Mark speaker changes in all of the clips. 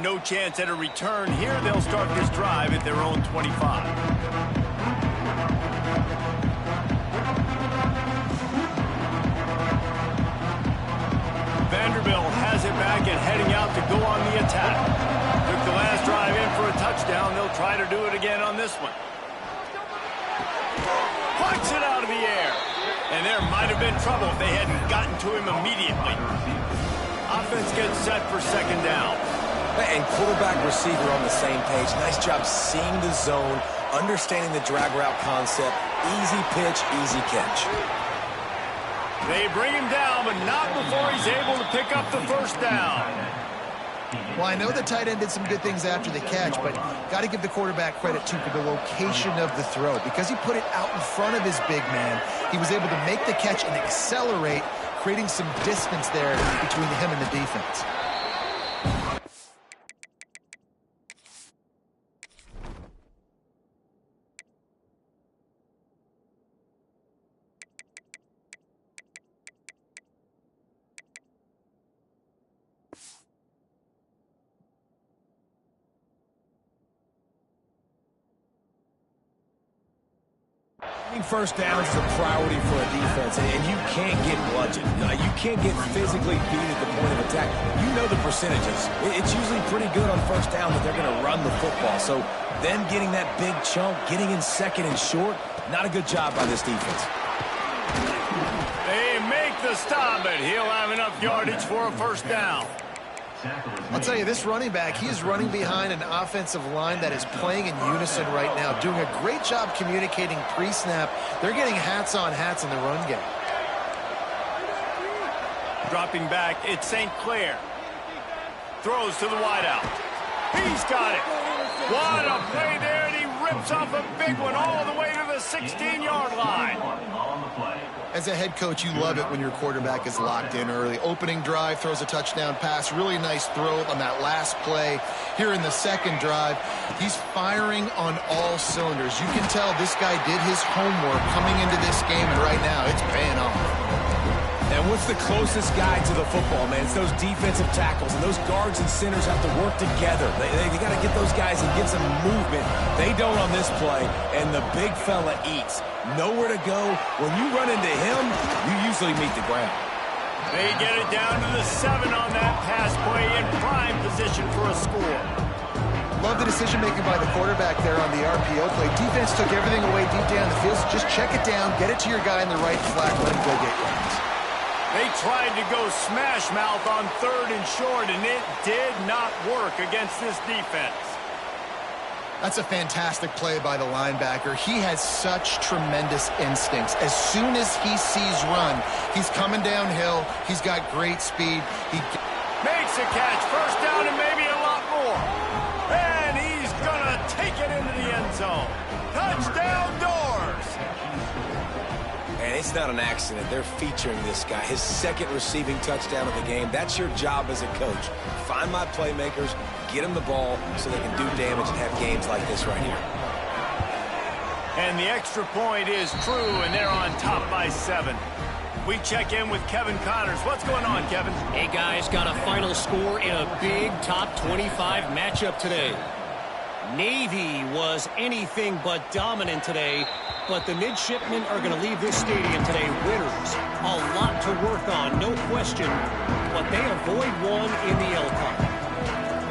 Speaker 1: showing no chance at a return. Here they'll start this drive at their own 25. Vanderbilt has it back and heading out to go on the attack. Took the last drive in for a touchdown. They'll try to do it again on this one. Plucks it out of the air. And there might have been trouble if they hadn't gotten to him immediately. Offense gets set for second down.
Speaker 2: And quarterback receiver on the same page. Nice job seeing the zone, understanding the drag route concept. Easy pitch, easy catch.
Speaker 1: They bring him down, but not before he's able to pick up the first down.
Speaker 3: Well, I know the tight end did some good things after the catch, but got to give the quarterback credit, too, for the location of the throw. Because he put it out in front of his big man, he was able to make the catch and accelerate, creating some distance there between him and the defense.
Speaker 2: First downs is a priority for a defense, and you can't get bludgeoned. You can't get physically beat at the point of attack. You know the percentages. It's usually pretty good on first down that they're going to run the football. So them getting that big chunk, getting in second and short, not a good job by this defense.
Speaker 1: They make the stop, but he'll have enough yardage for a first down.
Speaker 3: I'll tell you, this running back, he is running behind an offensive line that is playing in unison right now, doing a great job communicating pre-snap. They're getting hats on hats in the run game.
Speaker 1: Dropping back, it's St. Clair. Throws to the wideout. He's got it. What a play there, and he rips off a big one all the way to the 16-yard line.
Speaker 3: As a head coach, you love it when your quarterback is locked in early. Opening drive, throws a touchdown pass. Really nice throw on that last play. Here in the second drive, he's firing on all cylinders. You can tell this guy did his homework coming into this game, and right now it's paying off.
Speaker 2: And what's the closest guy to the football, man? It's those defensive tackles, and those guards and centers have to work together. They got to get those guys and get some movement. They don't on this play, and the big fella eats. Nowhere to go. When you run into him, you usually meet the ground.
Speaker 1: They get it down to the 7 on that pass play in prime position for a score.
Speaker 3: Love the decision-making by the quarterback there on the RPO play. Defense took everything away deep down the field. So just check it down, get it to your guy in the right flat, let him go get yards.
Speaker 1: They tried to go smash mouth on 3rd and short, and it did not work against this defense.
Speaker 3: That's a fantastic play by the linebacker. He has such tremendous instincts. As soon as he sees run, he's coming downhill. He's got great speed. He
Speaker 1: makes a catch, first down and maybe a lot more. And he's going to take it into the end zone. Touchdown Doors!
Speaker 2: And it's not an accident. They're featuring this guy. His second receiving touchdown of the game. That's your job as a coach. Find my playmakers, get them the ball so they can do damage and have games like this right here.
Speaker 1: And the extra point is true, and they're on top by 7. We check in with Kevin Connors. What's going on, Kevin?
Speaker 4: Hey, guys, got a final score in a big top 25 matchup today. Navy was anything but dominant today, but the midshipmen are going to leave this stadium today winners. A lot to work on, no question, but they avoid one in the Elcon.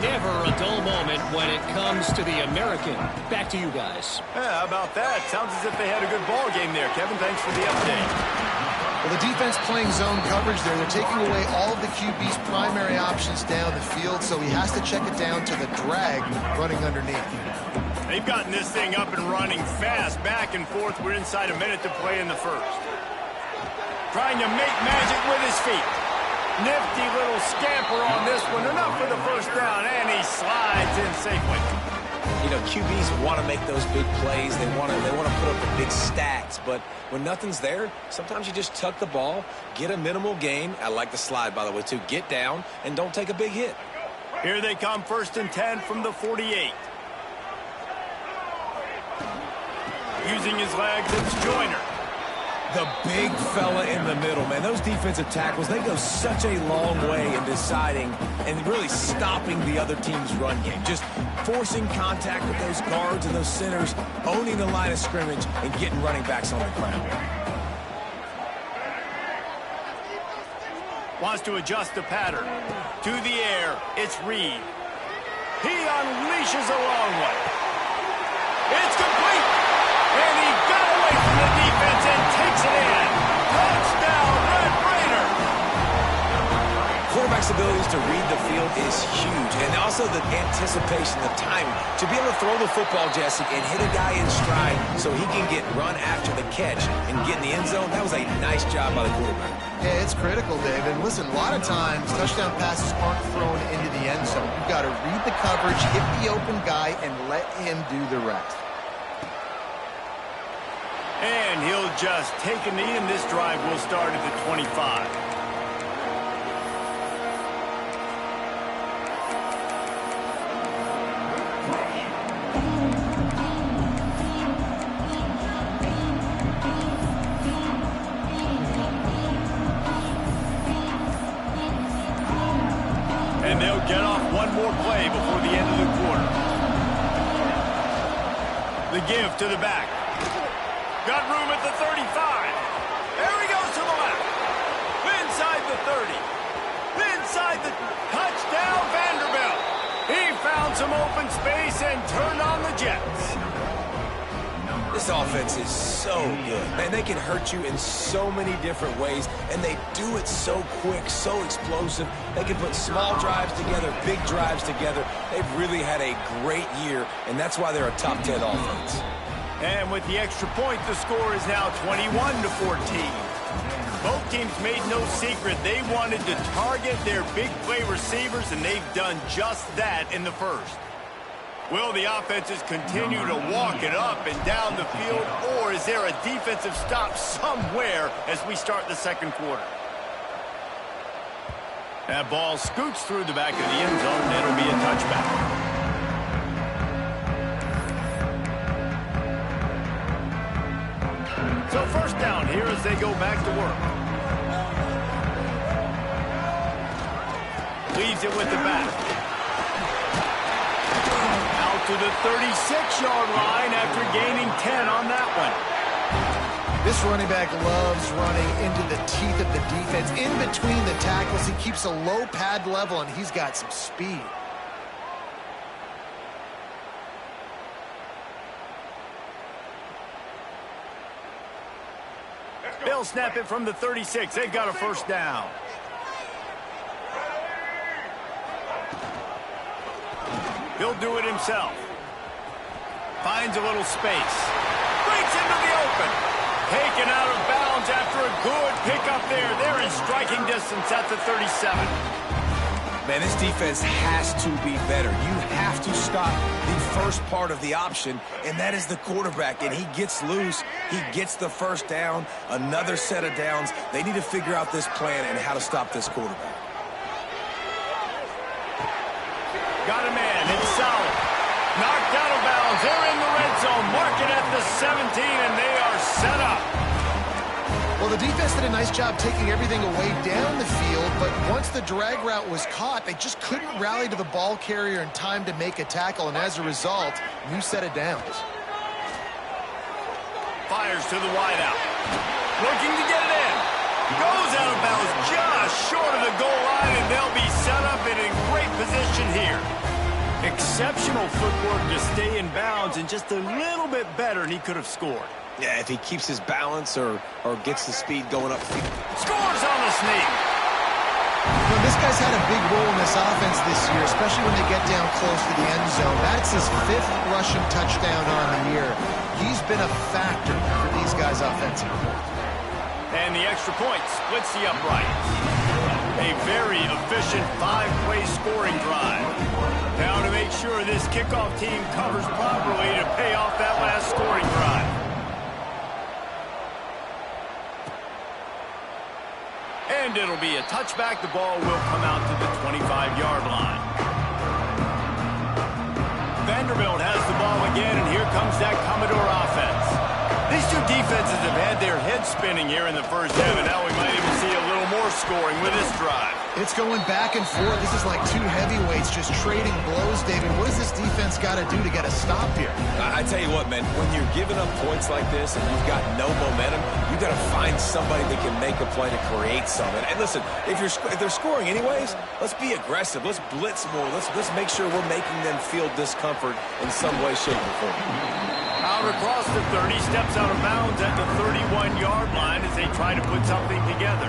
Speaker 4: Never a dull moment when it comes to the American. Back to you guys.
Speaker 1: Yeah, how about that? Sounds as if they had a good ball game there, Kevin. Thanks for the update.
Speaker 3: Well, the defense playing zone coverage there. They're taking away all of the QB's primary options down the field, so he has to check it down to the drag running underneath.
Speaker 1: They've gotten this thing up and running fast, back and forth. We're inside a minute to play in the first. Trying to make magic with his feet. Nifty little scamper on this one. Enough for the first down, and he slides in safely.
Speaker 2: You know, QBs want to make those big plays. They want to put up the big stats. But when nothing's there, sometimes you just tuck the ball, get a minimal gain. I like the slide, by the way, too. Get down and don't take a big hit.
Speaker 1: Here they come, 1st and 10 from the 48. Using his legs, it's Joyner.
Speaker 2: The big fella in the middle, man. Those defensive tackles, they go such a long way in deciding and really stopping the other team's run game. Just forcing contact with those guards and those centers, owning the line of scrimmage, and getting running backs on the ground.
Speaker 1: Wants to adjust the pattern. To the air, it's Reed. He unleashes a long one. It's complete. And he got away from the defense and takes it in. Touchdown, Red Raider.
Speaker 2: Quarterback's abilities to read the field is huge. And also the anticipation, the timing. To be able to throw the football, Jesse, and hit a guy in stride so he can get run after the catch and get in the end zone, that was a nice job by the quarterback.
Speaker 3: Yeah, it's critical, Dave. And listen, a lot of times touchdown passes aren't thrown into the end zone. You've got to read the coverage, hit the open guy, and let him do the rest.
Speaker 1: And he'll just take a knee, and this drive will start at the 25. And they'll get off one more play before the end of the quarter. The give to the back. Got room at the 35. There he goes to the left. Inside the 30. Inside the touchdown, Vanderbilt. He found some open space and turned on the Jets.
Speaker 2: This offense is so good. Man, they can hurt you in so many different ways, and they do it so quick, so explosive. They can put small drives together, big drives together. They've really had a great year, and that's why they're a top 10 offense.
Speaker 1: And with the extra point, the score is now 21-14. Both teams made no secret they wanted to target their big play receivers, and they've done just that in the first. Will the offenses continue to walk it up and down the field, or is there a defensive stop somewhere as we start the second quarter? That ball scoots through the back of the end zone, and it'll be a touchback. So first down here as they go back to work. Leaves it with the back. Out to the 36-yard line after gaining 10 on that one.
Speaker 3: This running back loves running into the teeth of the defense. In between the tackles, he keeps a low pad level, and he's got some speed.
Speaker 1: They'll snap it from the 36. They've got a first down. He'll do it himself. Finds a little space. Breaks into the open. Taken out of bounds after a good pickup there. They're in striking distance at the 37.
Speaker 2: Man, this defense has to be better. You have to stop the first part of the option, and that is the quarterback. And he gets loose. He gets the first down, another set of downs. They need to figure out this plan and how to stop this quarterback.
Speaker 1: Got a man. It's solid. Knocked out of bounds. They're in the red zone. Mark it at the 17, and they are set up.
Speaker 3: Well, the defense did a nice job taking everything away down the field, but once the drag route was caught, they just couldn't rally to the ball carrier in time to make a tackle, and as a result, new set of downs.
Speaker 1: Fires to the wideout. Looking to get it in. Goes out of bounds just short of the goal line, and they'll be set up and in great position here. Exceptional footwork to stay in bounds, and just a little bit better, and he could have scored.
Speaker 2: Yeah, if he keeps his balance or gets the speed going up.
Speaker 1: Scores on the sneak.
Speaker 3: Well, this guy's had a big role in this offense this year, especially when they get down close to the end zone. That's his 5th rushing touchdown on the year. He's been a factor for these guys offensively.
Speaker 1: And the extra point splits the uprights. A very efficient 5-play scoring drive. Now to make sure this kickoff team covers properly to pay off that last scoring drive. And it'll be a touchback. The ball will come out to the 25-yard line. Vanderbilt has the ball again, and here comes that Commodore offense. These two defenses have had their heads spinning here in the first half, and now we might even see a little more scoring with this drive.
Speaker 3: It's going back and forth. This is like two heavyweights just trading blows, David. What does this defense got to do to get a stop here?
Speaker 2: I tell you what, man, when you're giving up points like this and you've got no momentum, you got to find somebody that can make a play to create something. And listen, if they're scoring anyways, let's be aggressive. Let's blitz more. Let's make sure we're making them feel discomfort in some way, shape, or form.
Speaker 1: Out across the 30, steps out of bounds at the 31-yard line as they try to put something together.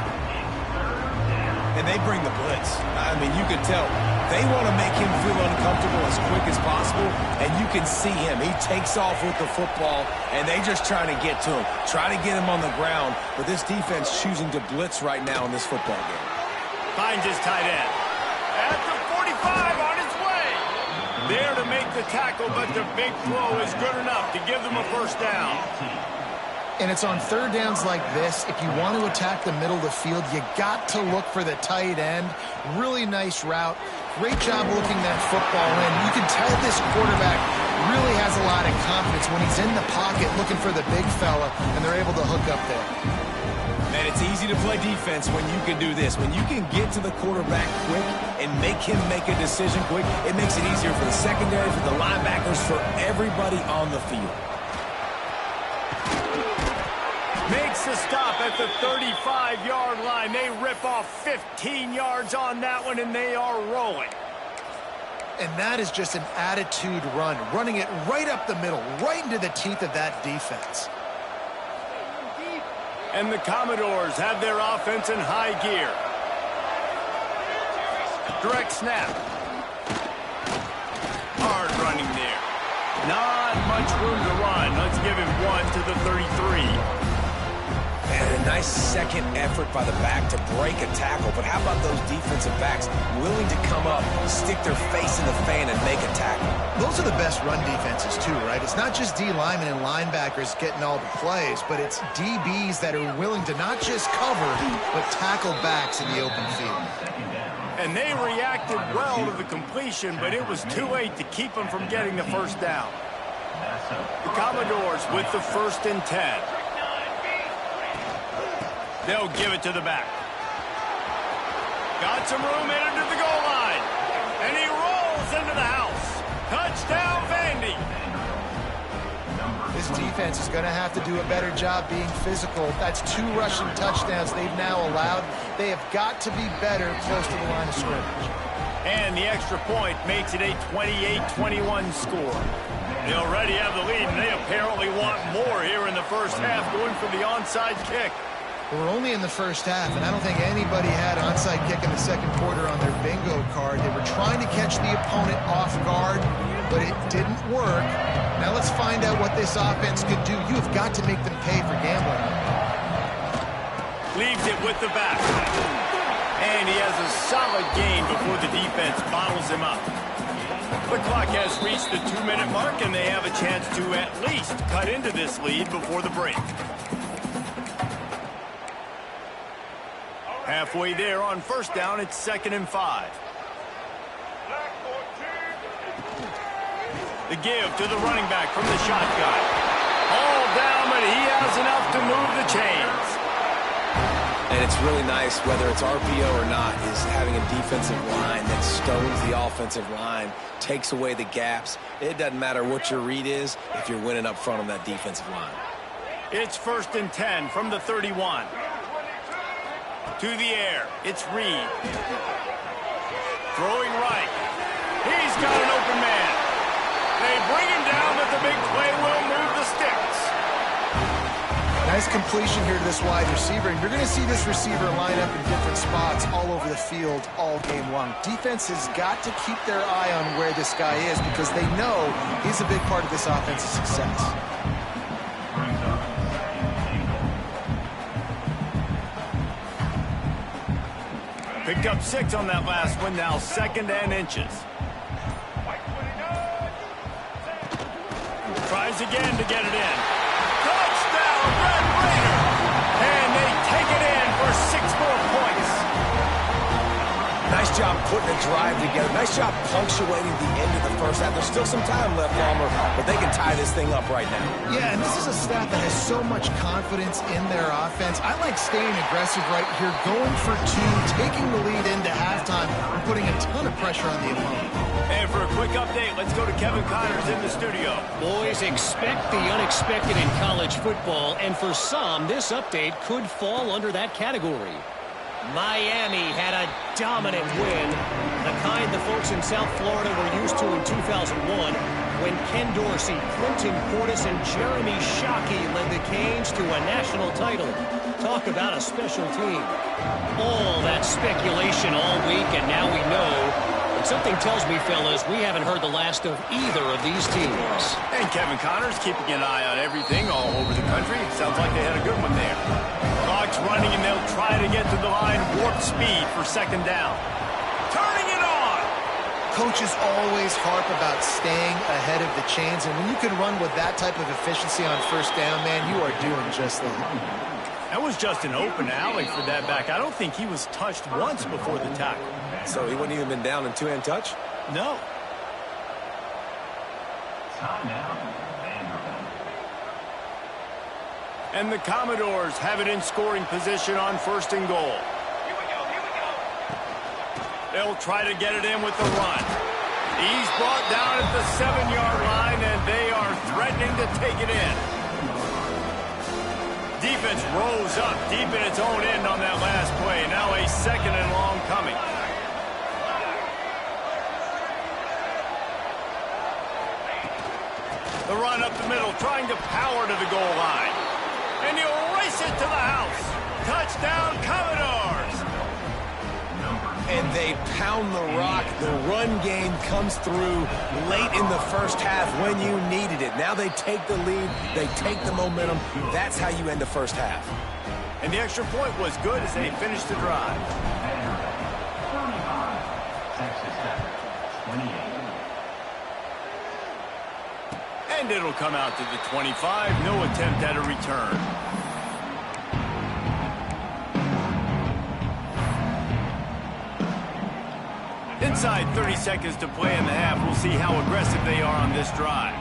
Speaker 2: And they bring the blitz. I mean, you can tell they want to make him feel uncomfortable as quick as possible, and you can see him. He takes off with the football, and they just trying to get to him, try to get him on the ground. But this defense choosing to blitz right now in this football game.
Speaker 1: Finds his tight end. At the 45 on his way. There to make the tackle, but the big throw is good enough to give them a first down.
Speaker 3: And it's on third downs like this. If you want to attack the middle of the field, you got to look for the tight end. Really nice route. Great job looking that football in. You can tell this quarterback really has a lot of confidence when he's in the pocket looking for the big fella, and they're able to hook up there.
Speaker 2: Man, it's easy to play defense when you can do this. When you can get to the quarterback quick and make him make a decision quick, it makes it easier for the secondary, for the linebackers, for everybody on the field.
Speaker 1: Makes the stop at the 35-yard line. They rip off 15 yards on that one, and they are rolling.
Speaker 3: And that is just an attitude run, running it right up the middle, right into the teeth of that defense.
Speaker 1: And the Commodores have their offense in high gear. Direct snap. Hard running there. Not much room to run. Let's give him one to the 33.
Speaker 2: And a nice second effort by the back to break a tackle. But how about those defensive backs willing to come up, stick their face in the fan, and make a tackle?
Speaker 3: Those are the best run defenses, too, right? It's not just D linemen and linebackers getting all the plays, but it's DBs that are willing to not just cover, but tackle backs in the open field.
Speaker 1: And they reacted well to the completion, but it was too late to keep them from getting the first down. The Commodores with the 1st and 10. They'll give it to the back. Got some room in into the goal line. And he rolls into the house. Touchdown, Vandy.
Speaker 3: This defense is going to have to do a better job being physical. That's 2 rushing touchdowns they've now allowed. They have got to be better close to the line of scrimmage.
Speaker 1: And the extra point makes it a 28-21 score. They already have the lead, and they apparently want more here in the first half, going for the onside kick.
Speaker 3: We're only in the first half, and I don't think anybody had onside kick in the second quarter on their bingo card. They were trying to catch the opponent off guard, but it didn't work. Now let's find out what this offense could do. You have got to make them pay for gambling.
Speaker 1: Leaves it with the back. And he has a solid gain before the defense bottles him up. The clock has reached the 2-minute mark, and they have a chance to at least cut into this lead before the break. Halfway there on first down, it's 2nd and 5. The give to the running back from the shotgun. All down, but he has enough to move the chains.
Speaker 2: And it's really nice, whether it's RPO or not, is having a defensive line that stones the offensive line, takes away the gaps. It doesn't matter what your read is if you're winning up front on that defensive line.
Speaker 1: It's 1st and 10 from the 31. To the air, it's Reed. Throwing right. He's got an open man. They bring him down, but the big play will move the sticks.
Speaker 3: Nice completion here to this wide receiver. And you're going to see this receiver line up in different spots all over the field all game long. Defense has got to keep their eye on where this guy is because they know he's a big part of this offense's success.
Speaker 1: Picked up 6 on that last one, now 2nd and inches. Tries again to get it in. Touchdown, Red Raider! And they take it in for 6 more points.
Speaker 2: Nice job putting a drive together. Nice job punctuating the end of the first half. There's still some time left, Palmer, but they can tie this thing up right now.
Speaker 3: Yeah, and this is a staff that has so much confidence in their offense. I like staying aggressive right here, going for two, taking the lead into halftime, and putting a ton of pressure on the opponent.
Speaker 1: And for a quick update, let's go to Kevin Connors in the studio.
Speaker 4: Boys, expect the unexpected in college football, and for some, this update could fall under that category. Miami had a dominant win, the kind the folks in South Florida were used to in 2001 when Ken Dorsey, Clinton Portis, and Jeremy Shockey led the Canes to a national title. Talk about a special team. All that speculation all week, and now we know. And something tells me, fellas, we haven't heard the last of either of these teams.
Speaker 1: And Kevin Connors keeping an eye on everything all over the country. Sounds like they had a good one there. Clock's running, and they'll try to get to the line warp speed for second down. Turning it on!
Speaker 3: Coaches always harp about staying ahead of the chains, and when you can run with that type of efficiency on first down, man, you are doing just that.
Speaker 1: That was just an open alley for that back. I don't think he was touched once before the tackle.
Speaker 2: So he wouldn't even been down in two-hand touch?
Speaker 1: No. And the Commodores have it in scoring position on first and goal. They'll try to get it in with the run. He's brought down at the 7-yard line, and they are threatening to take it in. Defense rose up deep in its own end on that last play. Now a second and long coming. The run up the middle, trying to power to the goal line. And he'll race it to the house. Touchdown, Commodores!
Speaker 2: And they pound the rock. The run game comes through late in the first half when you needed it. Now they take the lead. They take the momentum. That's how you end the first half.
Speaker 1: And the extra point was good as they finished the drive. And it'll come out to the 25. No attempt at a return. Inside 30 seconds to play in the half. We'll see how aggressive they are on this drive.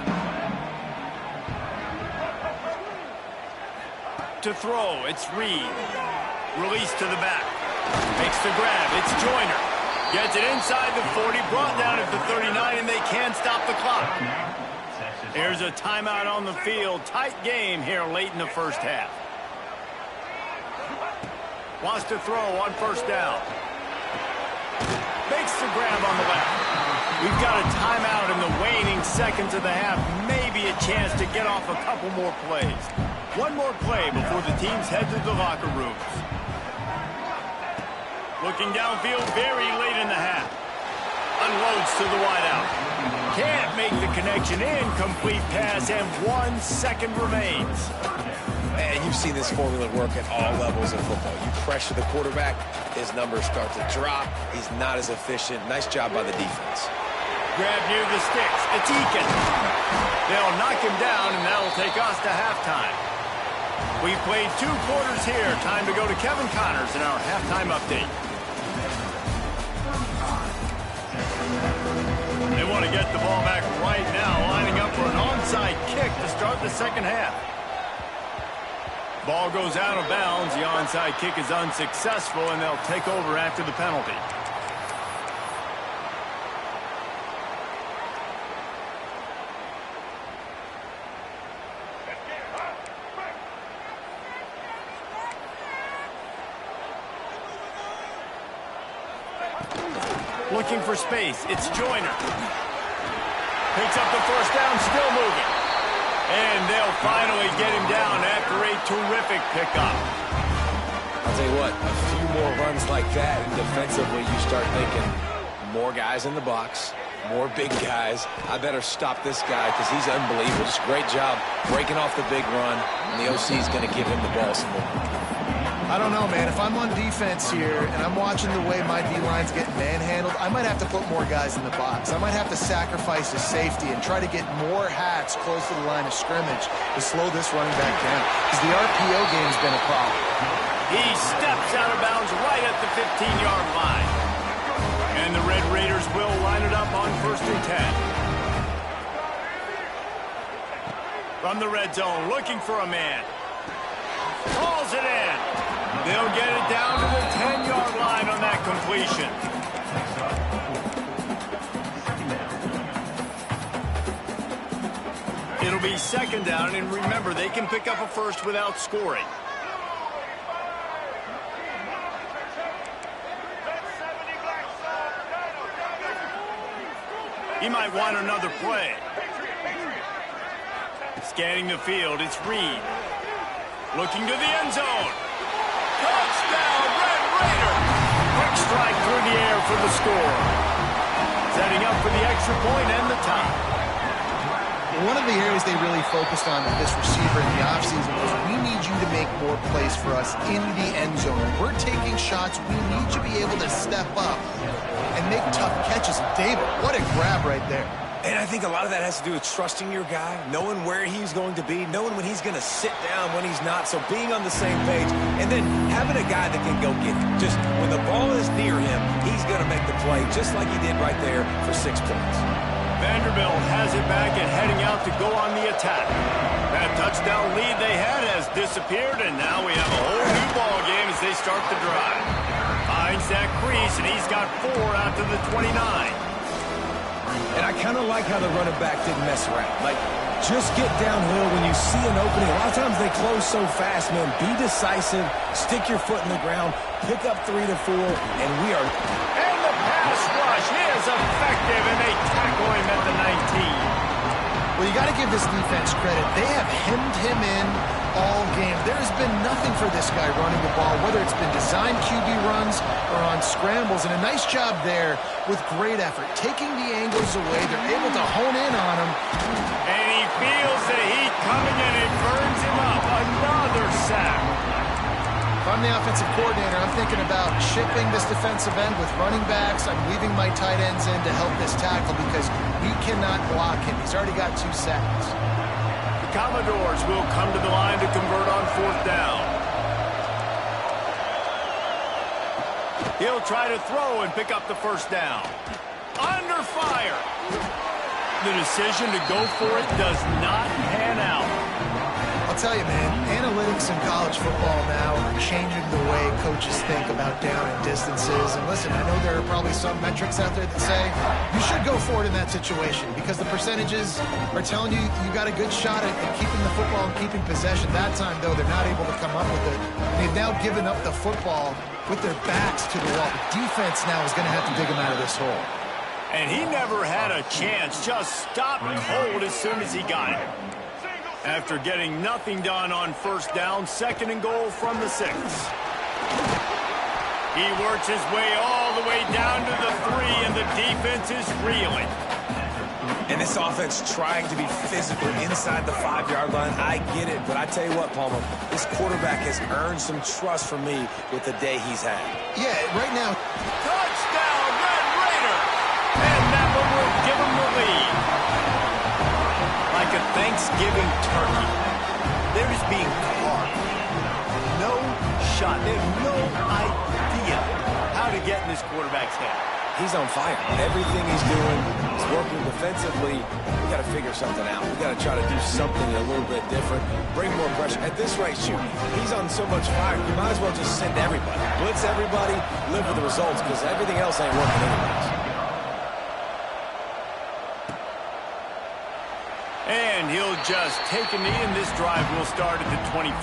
Speaker 1: To throw, it's Reed. Release to the back. Makes the grab, it's Joyner. Gets it inside the 40, brought down at the 39, and they can't stop the clock. Here's a timeout on the field. Tight game here late in the first half. Wants to throw on first down. Makes the grab on the left. We've got a timeout in the waning seconds of the half. Maybe a chance to get off a couple more plays. One more play before the teams head to the locker rooms. Looking downfield very late in the half. Unloads to the wideout. Can't make the connection. Incomplete pass, and 1 second remains.
Speaker 2: And you've seen this formula work at all levels of football. You pressure the quarterback, his numbers start to drop. He's not as efficient. Nice job by the defense.
Speaker 1: Grab near the sticks. It's Eakin. They'll knock him down, and that'll take us to halftime. We've played 2 quarters here. Time to go to Kevin Connors in our halftime update. They want to get the ball back right now, lining up for an onside kick to start the second half. Ball goes out of bounds. The onside kick is unsuccessful, and they'll take over after the penalty. Looking for space. It's Joyner. Picks up the first down, still moving. And they'll finally get him down after a terrific pickup.
Speaker 2: I'll tell you what, a few more runs like that, and defensively you start thinking more guys in the box, more big guys. I better stop this guy because he's unbelievable. Just great job breaking off the big run, and the OC is going to give him the ball some more.
Speaker 3: I don't know, man. If I'm on defense here and I'm watching the way my D-line's getting manhandled, I might have to put more guys in the box. I might have to sacrifice his safety and try to get more hats close to the line of scrimmage to slow this running back down, because the RPO game's been a problem.
Speaker 1: He steps out of bounds right at the 15-yard line. And And the Red Raiders will line it up on 1st and 10. From the red zone, looking for a man. Calls it in. They'll get it down to the 10-yard line on that completion. It'll be 2nd down, and remember, they can pick up a first without scoring. He might want another play. Scanning the field, it's Reed. Looking to the end zone. Touchdown, Red Raider! Quick strike through the air for the score. Setting up for the extra point and the tie.
Speaker 3: One of the areas they really focused on with this receiver in the offseason was, we need you to make more plays for us in the end zone. When we're taking shots, we need you to be able to step up and make tough catches. David, what a grab right there.
Speaker 2: And I think a lot of that has to do with trusting your guy, knowing where he's going to be, knowing when he's going to sit down, when he's not. So being on the same page, and then having a guy that can go get it. Just when the ball is near him, he's going to make the play, just like he did right there for 6 points.
Speaker 1: Vanderbilt has it back and heading out to go on the attack. That touchdown lead they had has disappeared, and now we have a whole new ball game as they start the drive. Finds that crease, and he's got 4 out to the 29.
Speaker 2: And I kind of like how the running back didn't mess around. Like, just get downhill when you see an opening. A lot of times they close so fast, man. Be decisive, stick your foot in the ground, pick up 3 to 4, and we are...
Speaker 1: And the pass rush is effective, and they tackle him at the 19.
Speaker 3: Well, you got to give this defense credit. They have hemmed him in all game. There has been nothing for this guy running the ball, whether it's been designed QB runs or on scrambles, and a nice job there with great effort. Taking the angles away, they're able to hone in on him.
Speaker 1: And he feels the heat coming, and it burns him up. Another sack.
Speaker 3: If I'm the offensive coordinator, I'm thinking about shipping this defensive end with running backs. I'm leaving my tight ends in to help this tackle because we cannot block him. He's already got 2 sacks.
Speaker 1: The Commodores will come to the line to convert on 4th down. He'll try to throw and pick up the 1st down. Under fire. The decision to go for it does not pan out.
Speaker 3: I'll tell you, man, analytics in college football now are changing the way coaches think about down and distances. And listen, I know there are probably some metrics out there that say you should go for it in that situation because the percentages are telling you you got a good shot at keeping the football and keeping possession. That time, though, they're not able to come up with it. They've now given up the football with their backs to the wall. The defense now is going to have to dig them out of this hole.
Speaker 1: And he never had a chance, just stopped cold as soon as he got it. After getting nothing done on 1st down, 2nd and goal from the 6. He works his way all the way down to the 3, and the defense is reeling.
Speaker 2: And this offense trying to be physical inside the 5-yard line. I get it, but I tell you what, Palmer, this quarterback has earned some trust from me with the day he's had.
Speaker 3: Yeah, right now.
Speaker 1: Touchdown, Red Raider! And that one will give him the lead. Like a Thanksgiving turkey. They're just being carved. No shot. They have no idea how to get in this quarterback's head.
Speaker 2: He's on fire. Everything he's doing is working defensively. We got to figure something out. We got to try to do something a little bit different. Bring more pressure. At this rate, shoot, he's on so much fire. You might as well just send everybody. Blitz everybody, live with the results, because everything else ain't working anyways.
Speaker 1: And he'll just take a knee, and this drive will start at the 25.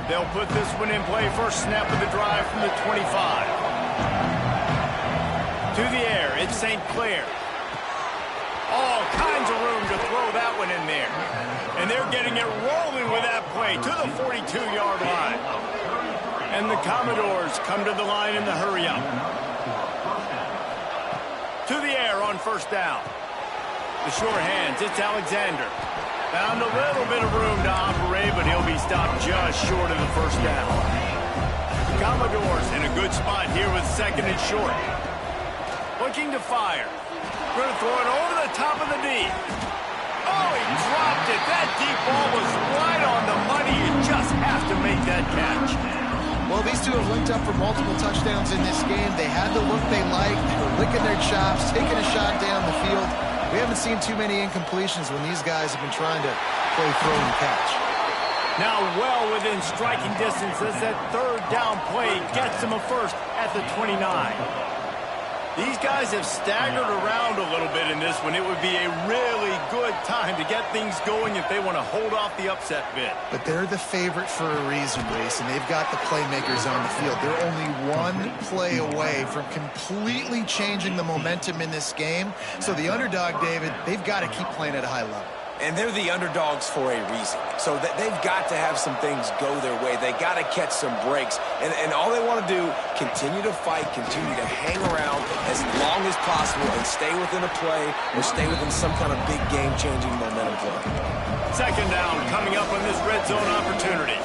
Speaker 1: They'll put this one in play. First snap of the drive from the 25. To the air, it's St. Clair. All kinds of room to throw that one in there. And they're getting it rolling with that play to the 42-yard line. And the Commodores come to the line in the hurry-up. To the air on 1st down. The short hands, it's Alexander. Found a little bit of room to operate, but he'll be stopped just short of the 1st down. The Commodores in a good spot here with 2nd and short. Looking to fire. Going to throw it over the top of the D. Oh, he dropped it. That deep ball was right on the money. You just have to make that catch.
Speaker 3: Well, these two have linked up for multiple touchdowns in this game. They had the look they liked. They were licking their chops, taking a shot down the field. We haven't seen too many incompletions when these guys have been trying to play throw and catch.
Speaker 1: Now well within striking distance as that third down play gets them a first at the 29. These guys have staggered around a little bit in this one. It would be a really good time to get things going if they want to hold off the upset bid.
Speaker 3: But they're the favorite for a reason, Reese, and they've got the playmakers on the field. They're only one play away from completely changing the momentum in this game. So the underdog, David, they've got to keep playing at a high level.
Speaker 2: And they're the underdogs for a reason. So they've got to have some things go their way. They got to catch some breaks. And all they want to do, continue to fight, continue to hang around as long as possible and stay within a play or stay within some kind of big game-changing momentum play.
Speaker 1: Second down coming up on this red zone opportunity.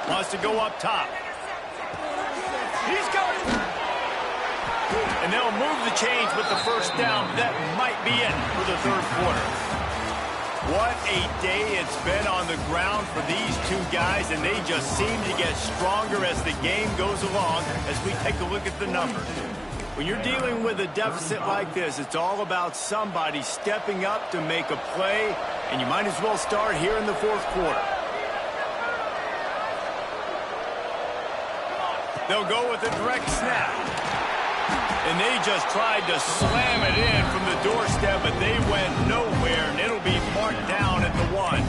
Speaker 1: Wants to go up top. He's got it. And they'll move the chains with the first down. That might be it for the third quarter. What a day it's been on the ground for these two guys, and they just seem to get stronger as the game goes along as we take a look at the numbers. When you're dealing with a deficit like this, it's all about somebody stepping up to make a play, and you might as well start here in the fourth quarter. They'll go with a direct snap. And they just tried to slam it in from the doorstep, but they went nowhere, and it'll be marked down at the 1.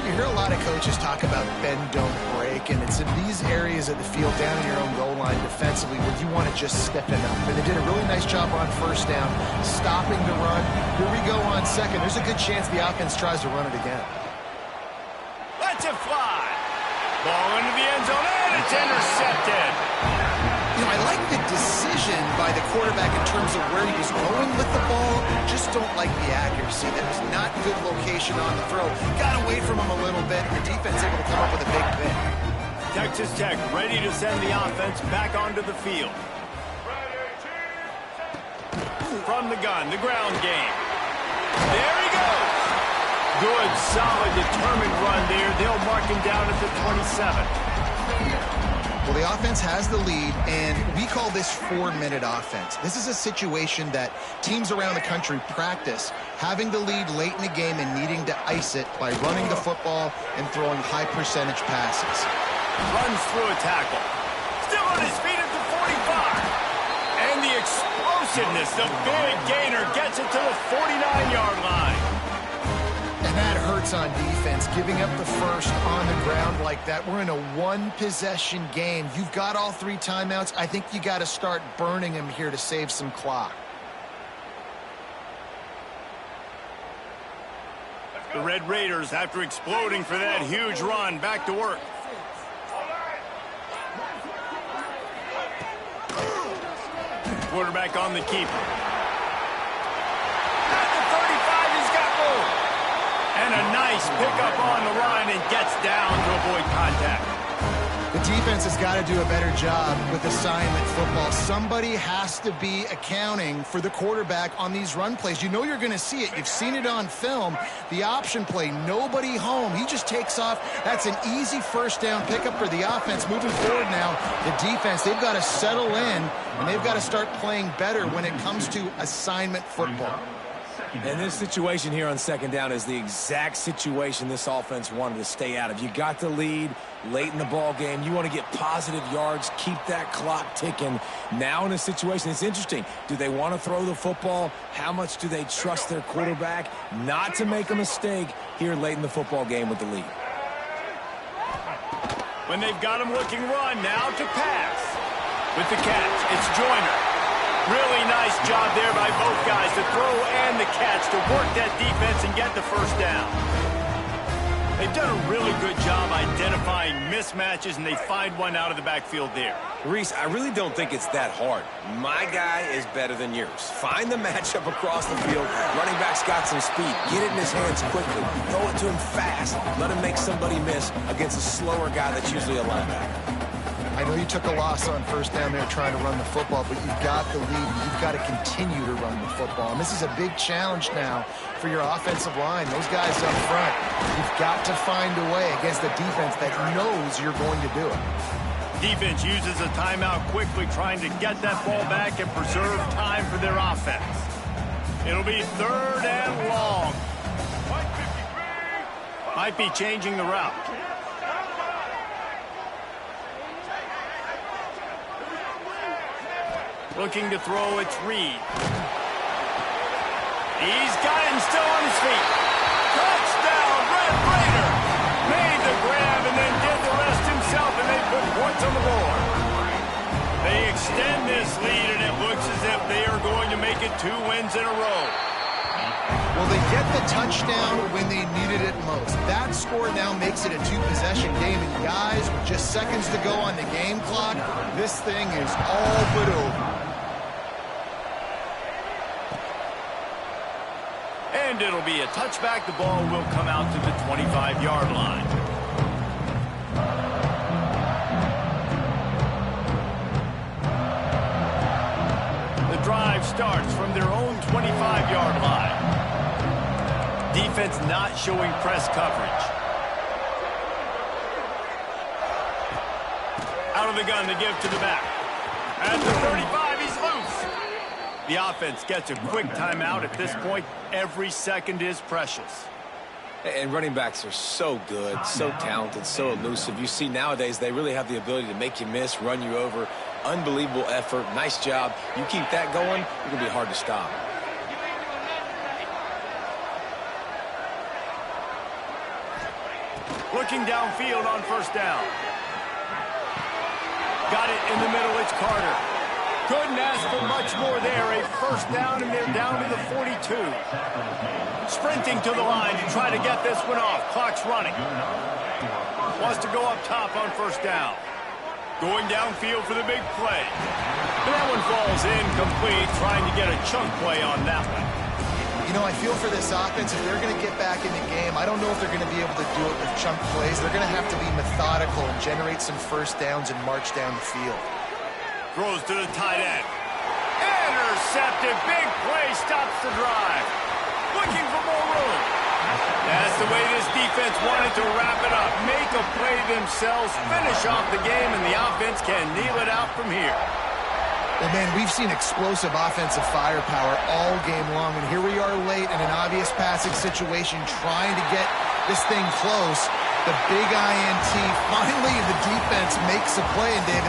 Speaker 3: You hear a lot of coaches talk about bend, don't break, and it's in these areas of the field down in your own goal line defensively where you want to just stiffen up. And they did a really nice job on first down, stopping the run. Here we go on second. There's a good chance the offense tries to run it again.
Speaker 1: Let's it fly. Ball into the end zone, and it's intercepted.
Speaker 3: You know, I like the decision by the quarterback in terms of where he was going with the ball. Just don't like the accuracy. That was not good location on the throw. Got away from him a little bit, and the defense able to come up with a big pick.
Speaker 1: Texas Tech ready to send the offense back onto the field. From the gun, the ground game. There he goes. Good, solid, determined run there. They'll mark him down at the 27.
Speaker 3: Well, the offense has the lead, and we call this 4-minute offense. This is a situation that teams around the country practice, having the lead late in the game and needing to ice it by running the football and throwing high-percentage passes.
Speaker 1: Runs through a tackle. Still on his feet at the 45. And the explosiveness, the big gainer, gets it to the 49-yard line.
Speaker 3: And that hurts on defense, giving up the first on the ground like that. We're in a one-possession game. You've got all 3 timeouts. I think you got to start burning them here to save some clock.
Speaker 1: The Red Raiders, after exploding for that huge run, back to work. Quarterback on the keeper. At the 35, he's got room. And a nice pickup on the line and gets down to avoid contact.
Speaker 3: The defense has got to do a better job with assignment football. Somebody has to be accounting for the quarterback on these run plays. You know you're going to see it. You've seen it on film. The option play, nobody home. He just takes off. That's an easy first down pickup for the offense. Moving forward now, the defense, they've got to settle in, and they've got to start playing better when it comes to assignment football.
Speaker 2: And this situation here on second down is the exact situation this offense wanted to stay out of. You got the lead late in the ball game. You want to get positive yards, keep that clock ticking. Now in a situation, it's interesting. Do they want to throw the football? How much do they trust their quarterback not to make a mistake here late in the football game with the lead?
Speaker 1: When they've got him looking run, now to pass. With the catch, it's Joyner. Really nice job there by both guys to throw and the catch to work that defense and get the first down. They've done a really good job identifying mismatches, and they find one out of the backfield there.
Speaker 2: Reese, I really don't think it's that hard. My guy is better than yours. Find the matchup across the field. Running back's got some speed. Get it in his hands quickly. Throw it to him fast. Let him make somebody miss against a slower guy that's usually a linebacker.
Speaker 3: I know you took a loss on first down there trying to run the football, but you've got the lead, and you've got to continue to run the football. And this is a big challenge now for your offensive line. Those guys up front, you've got to find a way against a defense that knows you're going to do it.
Speaker 1: Defense uses a timeout quickly, trying to get that ball back and preserve time for their offense. It'll be 3rd and long. Might be changing the route. Looking to throw, it's Reed. He's got it and still on his feet. Touchdown, Red Raider. Made the grab and then did the rest himself, and they put points on the board. They extend this lead, and it looks as if they are going to make it 2 wins in a row.
Speaker 3: Well, they get the touchdown when they needed it most. That score now makes it a 2-possession game, and guys, with just seconds to go on the game clock, this thing is all but over.
Speaker 1: And it'll be a touchback. The ball will come out to the 25-yard line. The drive starts from their own 25-yard line. Defense not showing press coverage. Out of the gun to give to the back. At the 35, he's loose. The offense gets a quick timeout. At this point, every second is precious.
Speaker 2: And running backs are so good, so talented, so elusive. You see nowadays they really have the ability to make you miss, run you over. Unbelievable effort. Nice job. You keep that going, you're going to be hard to stop.
Speaker 1: Looking downfield on first down. Got it in the middle. It's Carter. Couldn't ask for much more there. A first down, and they're down to the 42. Sprinting to the line to try to get this one off. Clock's running. Wants to go up top on first down. Going downfield for the big play. And that one falls incomplete, trying to get a chunk play on that one.
Speaker 3: You know, I feel for this offense, if they're going to get back in the game, I don't know if they're going to be able to do it with chunk plays. They're going to have to be methodical and generate some first downs and march down the field.
Speaker 1: Throws to the tight end. Intercepted. Big play stops the drive. Looking for more room. That's the way this defense wanted to wrap it up. Make a play themselves, finish off the game, and the offense can kneel it out from here.
Speaker 3: Well, man, we've seen explosive offensive firepower all game long, and here we are late in an obvious passing situation trying to get this thing close. The big INT, finally the defense makes a play, and David,